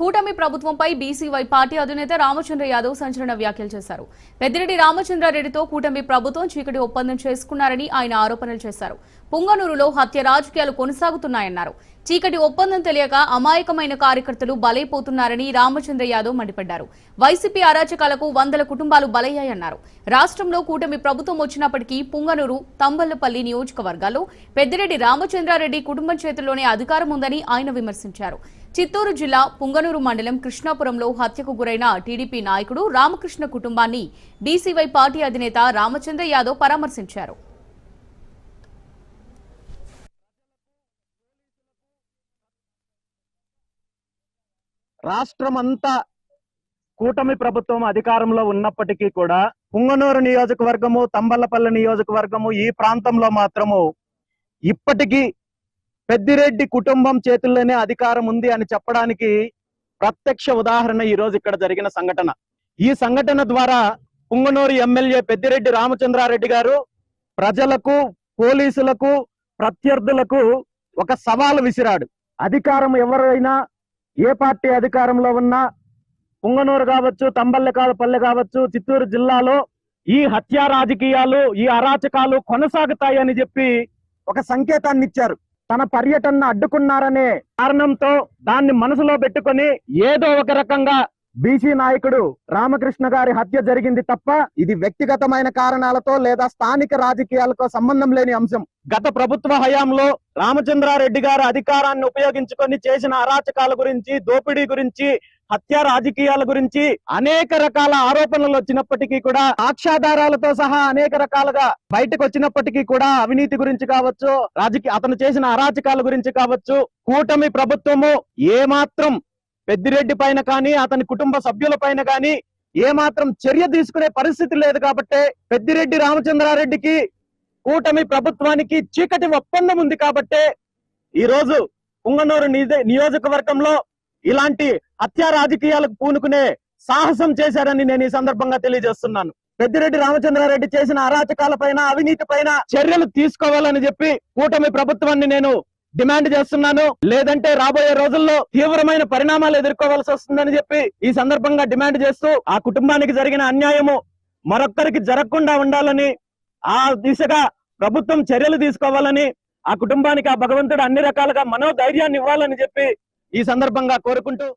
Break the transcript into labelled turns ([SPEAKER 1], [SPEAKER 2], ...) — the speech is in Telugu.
[SPEAKER 1] కూటమి ప్రభుత్వంపై బీసీవై పార్టీ అధినేత రామచంద్ర యాదవ్ సంచలన వ్యాఖ్యలు చేశారు. పెద్దిరెడ్డి రామచంద్రారెడ్డితో కూటమి ప్రభుత్వం చీకటి ఒప్పందం చేసుకున్నారని ఆయన ఆరోపణలు చేశారు. పుంగనూరులో హత్య రాజకీయాలు కొనసాగుతున్నాయన్నారు. చీకటి ఒప్పందం తెలియక అమాయకమైన కార్యకర్తలు బలైపోతున్నారని రామచంద్ర యాదవ్ మండిపడ్డారు. వైసీపీ అరాచకాలకు వందల కుటుంబాలు బలయ్యాయన్నారు. రాష్ట్రంలో కూటమి ప్రభుత్వం వచ్చినప్పటికీ పుంగనూరు, తంబళ్లపల్లి నియోజకవర్గాల్లో పెద్దిరెడ్డి రామచంద్రారెడ్డి కుటుంబం చేతుల్లోనే అధికారం ఉందని ఆయన విమర్శించారు. చిత్తూరు జిల్లా పుంగనూరు మండలం కృష్ణాపురంలో హత్యకు గురైన టీడీపీ నాయకుడు రామకృష్ణ కుటుంబాన్ని బీసీవై పార్టీ అధినేత రామచంద్ర యాదవ్ పరామర్శించారు.
[SPEAKER 2] రాష్ట్రమంతా కూటమి ప్రభుత్వం అధికారంలో ఉన్నప్పటికీ కూడా పుంగనూరు నియోజకవర్గము, తంబళ్లపల్లి నియోజకవర్గము ఈ ప్రాంతంలో మాత్రము ఇప్పటికీ పెద్దిరెడ్డి కుటుంబం చేతుల్లోనే అధికారం ఉంది అని చెప్పడానికి ప్రత్యక్ష ఉదాహరణ ఈ రోజు ఇక్కడ జరిగిన సంఘటన. ఈ సంఘటన ద్వారా పుంగనూరు ఎమ్మెల్యే పెద్దిరెడ్డి రామచంద్రారెడ్డి గారు ప్రజలకు, పోలీసులకు, ప్రత్యర్థులకు ఒక సవాలు విసిరాడు. అధికారం ఎవరైనా, ఏ పార్టీ అధికారంలో ఉన్నా, పుంగనూరు కావచ్చు, తంబళ్లపల్లి కావచ్చు, చిత్తూరు జిల్లాలో ఈ హత్యా రాజకీయాలు, ఈ అరాచకాలు కొనసాగుతాయని చెప్పి ఒక సంకేతాన్ని ఇచ్చారు. తన పర్యటనను అడ్డుకున్నారనే కారణంతో దాన్ని మనసులో పెట్టుకొని ఏదో ఒక రకంగా బీసీ నాయకుడు రామకృష్ణ గారి హత్య జరిగింది తప్ప ఇది వ్యక్తిగతమైన కారణాలతో లేదా స్థానిక రాజకీయాలతో సంబంధం లేని అంశం. గత ప్రభుత్వ హయాంలో రామచంద్రారెడ్డి గారు అధికారాన్ని ఉపయోగించుకొని చేసిన అరాచకాల గురించి, దోపిడీ గురించి, హత్య రాజకీయాల గురించి అనేక రకాల ఆరోపణలు వచ్చినప్పటికీ కూడా, సాక్ష్యాధారాలతో సహా అనేక రకాలుగా బయటకు వచ్చినప్పటికీ కూడా అవినీతి గురించి కావచ్చు, అతను చేసిన అరాచకాల గురించి కావచ్చు, కూటమి ప్రభుత్వము ఏమాత్రం పెద్దిరెడ్డి పైన కానీ, అతని కుటుంబ సభ్యుల పైన కానీ ఏమాత్రం చర్య తీసుకునే పరిస్థితి లేదు. కాబట్టి పెద్దిరెడ్డి రామచంద్రారెడ్డికి, కూటమి ప్రభుత్వానికి చీకటి ఒప్పందం ఉంది. కాబట్టి ఈ రోజు పుంగనూరు నియోజకవర్గంలో ఇలాంటి హత్యా రాజకీయాలకు పూనుకునే సాహసం చేశారని నేను ఈ సందర్భంగా తెలియజేస్తున్నాను. పెద్దిరెడ్డి రామచంద్రారెడ్డి చేసిన అరాచకాల పైన, అవినీతి పైన చర్యలు తీసుకోవాలని చెప్పి కూటమి ప్రభుత్వాన్ని నేను డిమాండ్ చేస్తున్నాను. లేదంటే రాబోయే రోజుల్లో తీవ్రమైన పరిణామాలు ఎదుర్కోవాల్సి వస్తుందని చెప్పి ఈ సందర్భంగా డిమాండ్ చేస్తూ, ఆ కుటుంబానికి జరిగిన అన్యాయము మరొక్కరికి జరగకుండా ఉండాలని, ఆ దిశగా ప్రభుత్వం చర్యలు తీసుకోవాలని, ఆ కుటుంబానికి ఆ భగవంతుడు అన్ని రకాలుగా మనోధైర్యాన్ని ఇవ్వాలని చెప్పి ఈ సందర్భంగా కోరుకుంటూ